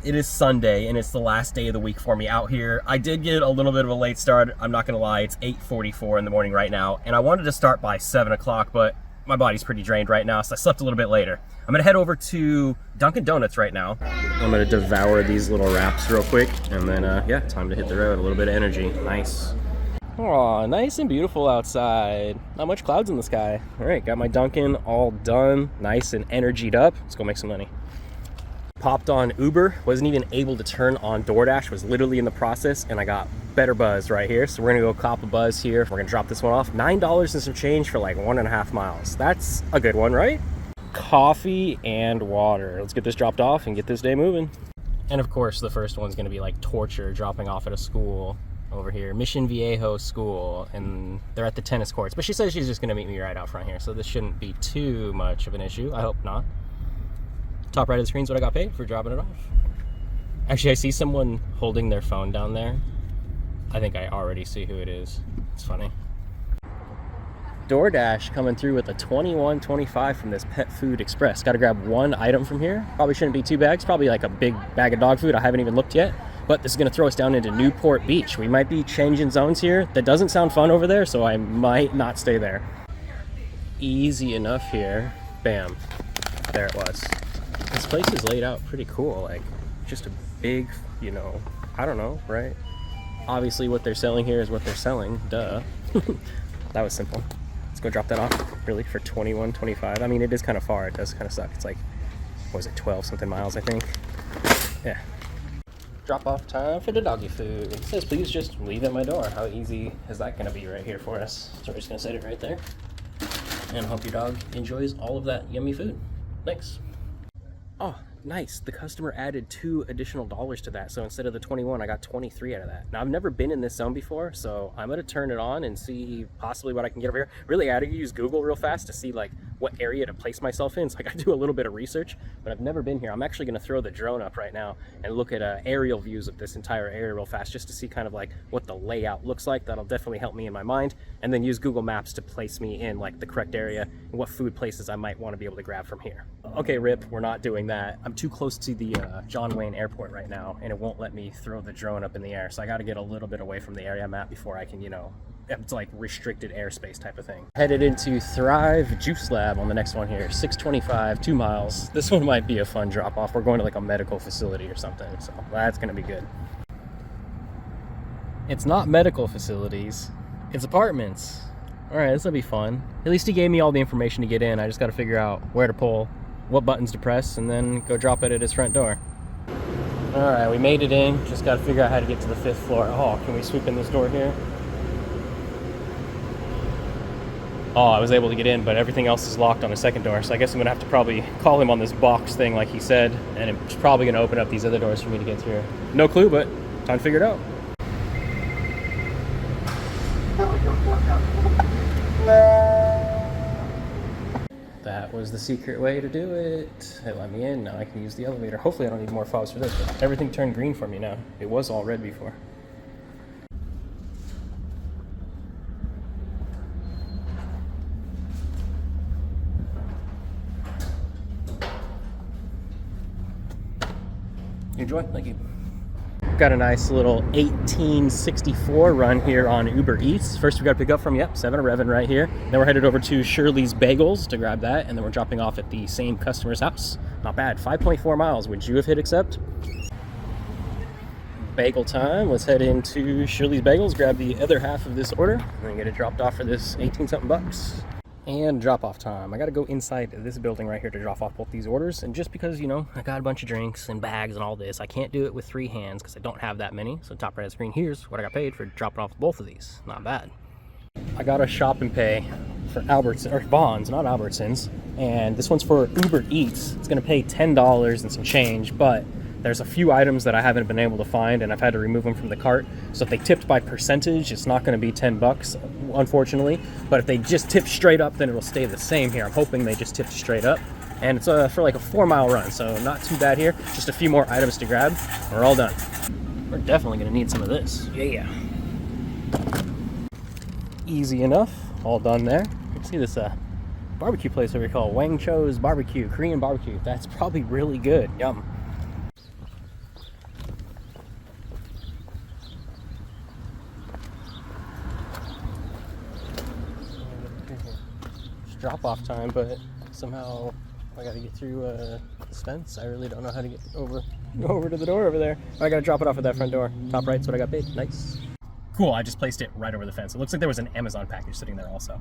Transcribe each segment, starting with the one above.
It is Sunday, and it's the last day of the week for me out here. I did get a little bit of a late start. I'm not gonna lie, it's 8:44 in the morning right now, and I wanted to start by 7 o'clock, but my body's pretty drained right now, so I slept a little bit later. I'm gonna head over to Dunkin' Donuts right now. I'm gonna devour these little wraps real quick, and then, yeah, time to hit the road. A little bit of energy. Nice. Aw, nice and beautiful outside. Not much clouds in the sky. All right, got my Dunkin' all done, nice and energied up. Let's go make some money. Popped on Uber, wasn't even able to turn on DoorDash, was literally in the process, and I got better buzz right here. So we're gonna go cop a buzz here. We're gonna drop this one off. $9 and some change for like 1.5 miles. That's a good one, right? Coffee and water. Let's get this dropped off and get this day moving. And of course, the first one's gonna be like torture, dropping off at a school over here, Mission Viejo School, and they're at the tennis courts. But she says she's just gonna meet me right out front here, so this shouldn't be too much of an issue. I hope not. Top right of the screen is what I got paid for dropping it off. Actually, I see someone holding their phone down there. I think I already see who it is. It's funny. DoorDash coming through with a $21.25 from this Pet Food Express. Got to grab one item from here. Probably shouldn't be 2 bags. Probably like a big bag of dog food. I haven't even looked yet. But this is going to throw us down into Newport Beach. We might be changing zones here. That doesn't sound fun over there, so I might not stay there. Easy enough here. Bam. There it was. This place is laid out pretty cool, like just a big, you know, I don't know, right? Obviously what they're selling here is what they're selling, duh. That was simple. Let's go drop that off, really, for $21.25. I mean, it is kind of far, it does kind of suck. It's like, what was it, 12 something miles, I think? Yeah. Drop off time for the doggy food. It says, please just leave at my door. How easy is that gonna be right here for us? So we're just gonna set it right there. And hope your dog enjoys all of that yummy food. Thanks. Oh, nice. The customer added $2 additional to that. So instead of the 21, I got 23 out of that. Now, I've never been in this zone before, so I'm going to turn it on and see possibly what I can get over here. Really, I had to use Google real fast to see like what area to place myself in. So I got to do a little bit of research, but I've never been here. I'm actually going to throw the drone up right now and look at aerial views of this entire area real fast, just to see kind of like what the layout looks like. That'll definitely help me in my mind. And then use Google Maps to place me in like the correct area and what food places I might want to be able to grab from here. Okay, Rip, we're not doing that. I'm too close to the John Wayne Airport right now, and it won't let me throw the drone up in the air. So I got to get a little bit away from the area I'm at before I can, you know, it's like restricted airspace type of thing. Headed into Thrive Juice Lab on the next one here. 625, 2 miles. This one might be a fun drop off. We're going to like a medical facility or something, so that's going to be good. It's not medical facilities, it's apartments. All right, this will be fun. At least he gave me all the information to get in. I just got to figure out where to pull, what buttons to press, and then go drop it at his front door. All right, we made it in. Just got to figure out how to get to the 5th floor. Oh, can we sweep in this door here? Oh, I was able to get in, but everything else is locked on the 2nd door. So I guess I'm gonna have to probably call him on this box thing like he said, and it's probably gonna open up these other doors for me to get through. No clue, but time to figure it out. That was the secret way to do it. It let me in. Now I can use the elevator. Hopefully I don't need more fobs for this, but everything turned green for me now. It was all red before. Enjoy. Thank you. Got a nice little 1864 run here on Uber Eats. First we got to pick up from, 7-Eleven right here. Then we're headed over to Shirley's Bagels to grab that, and then we're dropping off at the same customer's house. Not bad. 5.4 miles. Would you have hit accept? Bagel time. Let's head into Shirley's Bagels, grab the other half of this order, and then get it dropped off for this 18-something bucks. And drop off time. I gotta go inside this building right here to drop off both these orders. And just because, you know, I got a bunch of drinks and bags and all this, I can't do it with 3 hands because I don't have that many. So top right of the screen, here's what I got paid for dropping off both of these. Not bad. I got a shop and pay for Albertsons, or Vons, not Albertsons. And this one's for Uber Eats. It's gonna pay $10 and some change, but there's a few items that I haven't been able to find, and I've had to remove them from the cart. So if they tipped by percentage, it's not going to be 10 bucks, unfortunately. But if they just tip straight up, then it'll stay the same here. I'm hoping they just tipped straight up. And it's for like a 4-mile run, so not too bad here. Just a few more items to grab. We're all done. We're definitely going to need some of this. Yeah. Easy enough. All done there. You can see this barbecue place over here called Wang Cho's Barbecue, Korean barbecue. That's probably really good. Yum. drop-off time, but somehow I gotta get through this fence. I really don't know how to get over to the door over there. I gotta drop it off at that front door. Top right's what I got paid. Nice. Cool, I just placed it right over the fence. It looks like there was an Amazon package sitting there also.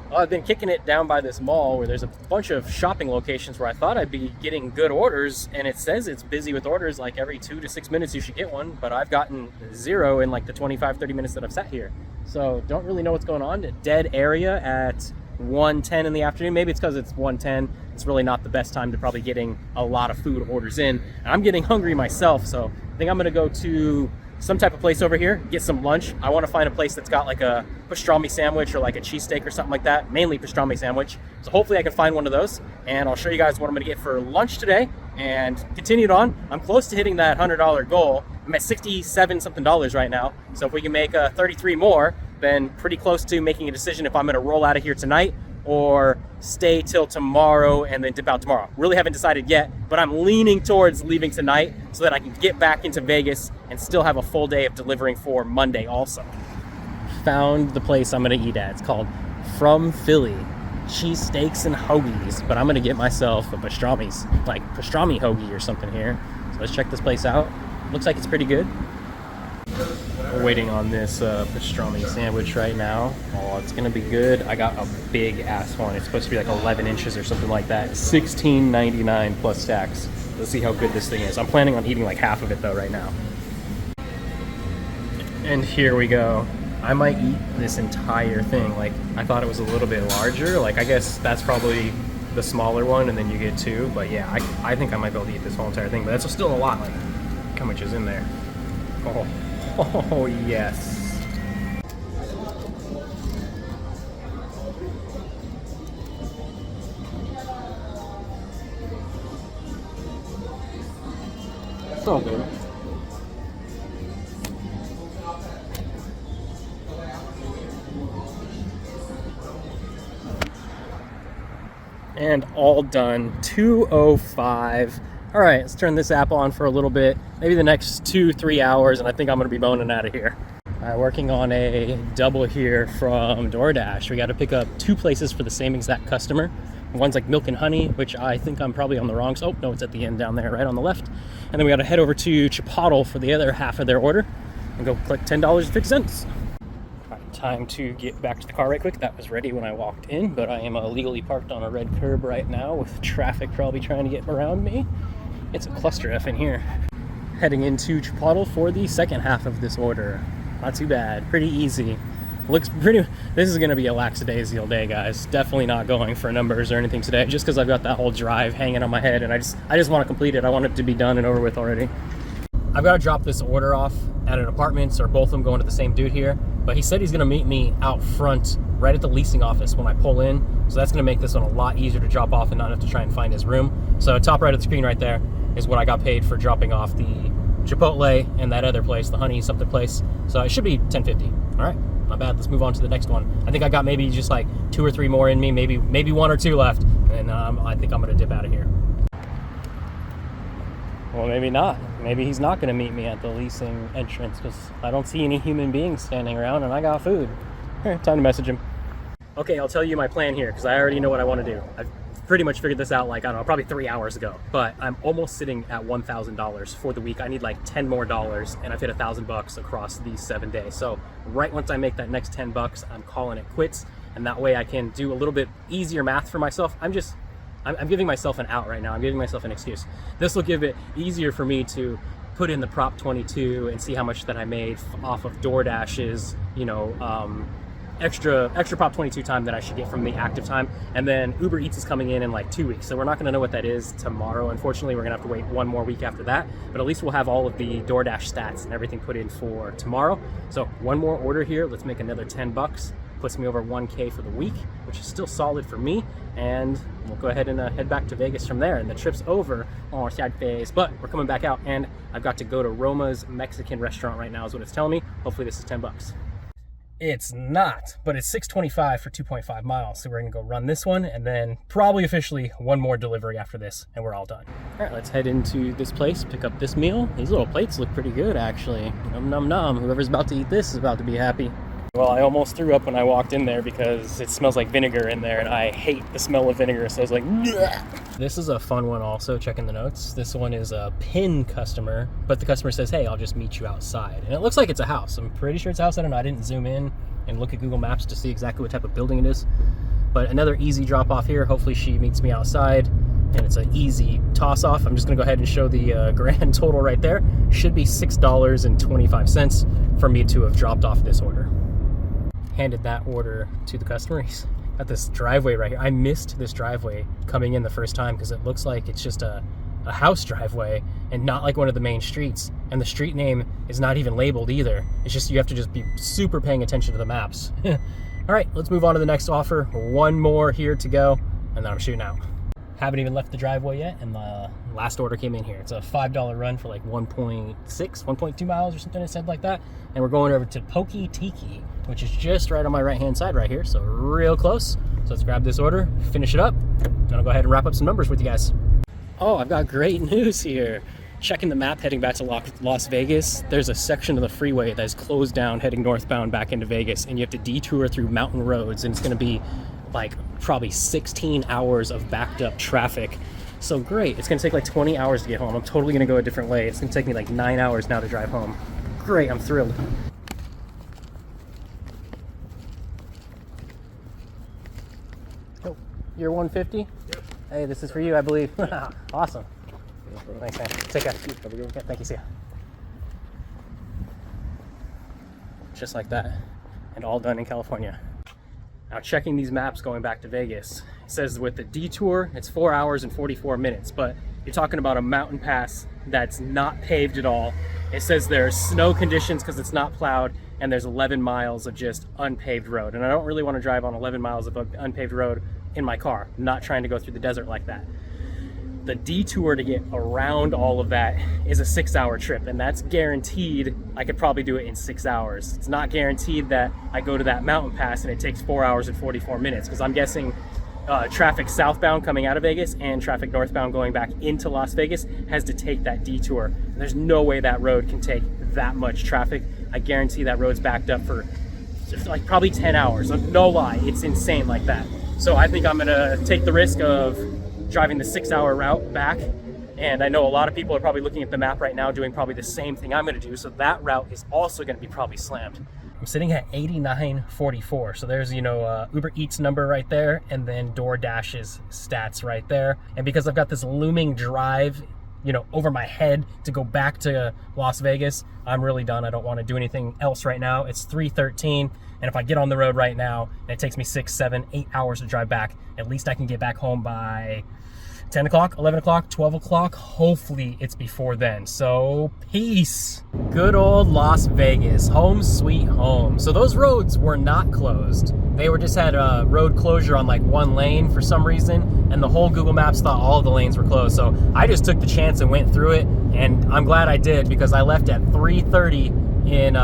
Well, I've been kicking it down by this mall where there's a bunch of shopping locations where I thought I'd be getting good orders, and it says it's busy with orders, like every 2 to 6 minutes you should get one, but I've gotten 0 in like the 25-30 minutes that I've sat here. So don't really know what's going on. A dead area at 1:10 in the afternoon. Maybe it's because it's 1:10. It's really not the best time to probably getting a lot of food orders in. I'm getting hungry myself, so I think I'm gonna go to some type of place over here, get some lunch. I want to find a place that's got like a pastrami sandwich or like a cheesesteak or something like that, mainly pastrami sandwich. So hopefully I can find one of those, and I'll show you guys what I'm gonna get for lunch today. And continued on, I'm close to hitting that $100 goal. I'm at $67 something right now. So if we can make 33 more, then pretty close to making a decision if I'm gonna roll out of here tonight or stay till tomorrow and then dip out tomorrow. Really haven't decided yet, but I'm leaning towards leaving tonight so that I can get back into Vegas and still have a full day of delivering for Monday also. Found the place I'm gonna eat at. It's called From Philly, cheesesteaks and hoagies, but I'm gonna get myself a pastrami hoagie or something here. So let's check this place out. Looks like it's pretty good. We're waiting on this pastrami sandwich right now. Oh, it's gonna be good. I got a big ass one. It's supposed to be like 11 inches or something like that. $16.99 plus tax. Let's see how good this thing is. I'm planning on eating like half of it though right now. And here we go. I might eat this entire thing. Like, I thought it was a little bit larger. Like, I guess that's probably the smaller one and then you get 2. But yeah, I think I might be able to eat this whole entire thing. But that's still a lot. Like, how much is in there? Oh yes. So good. And all done. 2:05. All right, let's turn this app on for a little bit, maybe the next 2-3 hours, and I think I'm gonna be boning out of here. All right, working on a double here from DoorDash. We got to pick up 2 places for the same exact customer. One's like milk and honey, which I think I'm probably on the wrong side. Oh, no, it's at the end down there, right on the left. And then we got to head over to Chipotle for the other half of their order and go collect $10.50. All right, time to get back to the car right quick. That was ready when I walked in, but I am illegally parked on a red curb right now with traffic probably trying to get around me. It's a cluster F in here. Heading into Chipotle for the second half of this order. Not too bad, pretty easy. Looks pretty, this is gonna be a lackadaisical day, guys. Definitely not going for numbers or anything today, just because I've got that whole drive hanging on my head and I just want to complete it. I want it to be done and over with already. I've got to drop this order off at an apartment, or both of them going to the same dude here, but he said he's gonna meet me out front right at the leasing office when I pull in, so that's gonna make this one a lot easier to drop off and not have to try and find his room. So top right of the screen right there is what I got paid for dropping off the Chipotle and that other place, the honey something place. So it should be $10.50. All right, not bad. Let's move on to the next one. I think I got maybe just like 2 or 3 more in me, maybe 1 or 2 left, and I think I'm gonna dip out of here. Well, maybe not. Maybe he's not gonna meet me at the leasing entrance because I don't see any human beings standing around and I got food. All right, time to message him. Okay, I'll tell you my plan here because I already know what I want to do. I've pretty much figured this out, like, I don't know, probably 3 hours ago, but I'm almost sitting at $1,000 for the week. I need like 10 more dollars, and I've hit $1,000 across these 7 days. So right once I make that next 10 bucks, I'm calling it quits, and that way I can do a little bit easier math for myself. I'm giving myself an out right now. I'm giving myself an excuse. This will give it easier for me to put in the Prop 22 and see how much that I made off of DoorDash's, extra Prop 22 time that I should get from the active time. And then Uber Eats is coming in like 2 weeks, so we're not going to know what that is tomorrow. Unfortunately, we're gonna have to wait 1 more week after that, but at least we'll have all of the DoorDash stats and everything put in for tomorrow. So 1 more order here. Let's make another 10 bucks. Puts me over 1K for the week, which is still solid for me, and we'll go ahead and head back to Vegas from there. And the trip's over on sad phase, but we're coming back out, and I've got to go to Roma's Mexican restaurant right now is what it's telling me. Hopefully this is 10 bucks. It's not, but it's 625 for 2.5 miles. So we're gonna go run this one and then probably officially 1 more delivery after this and we're all done. All right, let's head into this place, pick up this meal. These little plates look pretty good, actually. Num num num. Whoever's about to eat this is about to be happy. Well, I almost threw up when I walked in there because it smells like vinegar in there, and I hate the smell of vinegar, so I was like, bleh. This is a fun one also, checking the notes. This one is a PIN customer, but the customer says, hey, I'll just meet you outside. And it looks like it's a house. I'm pretty sure it's a house. I don't know. I didn't zoom in and look at Google Maps to see exactly what type of building it is. But another easy drop off here. Hopefully she meets me outside, and it's an easy toss off. I'm just gonna go ahead and show the grand total right there. Should be $6.25 for me to have dropped off this order. Handed that order to the customer. He's got this driveway right here. I missed this driveway coming in the first time because it looks like it's just a house driveway and not like one of the main streets. And the street name is not even labeled either. It's just, you have to just be super paying attention to the maps. All right, let's move on to the next offer. One more here to go, and then I'm shooting out. Haven't even left the driveway yet, and the last order came in here. It's a $5 run for like 1.2 miles or something, it said like that. And we're going over to Pokey Tiki, which is just right on my right-hand side right here, so real close. So let's grab this order, finish it up, and I'll go ahead and wrap up some numbers with you guys. Oh, I've got great news here. Checking the map heading back to Las Vegas, there's a section of the freeway that is closed down heading northbound back into Vegas, and you have to detour through mountain roads, and it's gonna be like probably 16 hours of backed up traffic. So great, it's gonna take like 20 hours to get home. I'm totally gonna go a different way. It's gonna take me like 9 hours now to drive home. Great, I'm thrilled. Oh, you're 150? Yep. Hey, this is for you, I believe. Awesome. Thanks, man. Take care. Yeah, thank you, see ya. Just like that, and all done in California. Now checking these maps going back to Vegas, it says with the detour, it's 4 hours and 44 minutes, but you're talking about a mountain pass that's not paved at all. It says there's snow conditions because it's not plowed, and there's 11 miles of just unpaved road. And I don't really want to drive on 11 miles of unpaved road in my car. I'm not trying to go through the desert like that. The detour to get around all of that is a 6-hour trip, and that's guaranteed I could probably do it in 6 hours. It's not guaranteed that I go to that mountain pass and it takes 4 hours and 44 minutes, because I'm guessing traffic southbound coming out of Vegas and traffic northbound going back into Las Vegas has to take that detour. And there's no way that road can take that much traffic. I guarantee that road's backed up for like probably 10 hours. No lie, it's insane like that. So I think I'm gonna take the risk of driving the 6-hour route back, and I know a lot of people are probably looking at the map right now doing probably the same thing I'm going to do, so that route is also going to be probably slammed. I'm sitting at 89.44, so there's, you know, Uber Eats number right there, and then DoorDash's stats right there. And because I've got this looming drive, you know, over my head to go back to Las Vegas, I'm really done. I don't want to do anything else right now. It's 3:13, and if I get on the road right now and it takes me 6, 7, 8 hours to drive back, at least I can get back home by 10 o'clock, 11 o'clock, 12 o'clock. Hopefully it's before then. So peace. Good old Las Vegas, home sweet home. So those roads were not closed. They were just had a road closure on like one lane for some reason, and the whole Google Maps thought all of the lanes were closed. So I just took the chance and went through it, and I'm glad I did, because I left at 3:30 in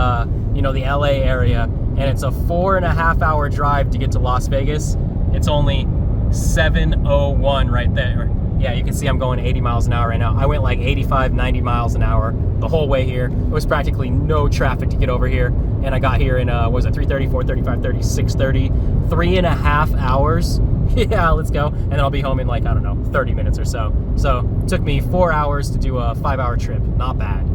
you know, the LA area, and it's a 4.5 hour drive to get to Las Vegas. It's only 7:01 right there. Yeah, you can see I'm going 80 miles an hour right now. I went like 85, 90 miles an hour the whole way here. It was practically no traffic to get over here. And I got here in, what was it, 3:30, 4:30, 5:30, 6:30, 3.5 hours. Yeah, let's go. And then I'll be home in like, I don't know, 30 minutes or so. So it took me 4 hours to do a 5-hour trip. Not bad.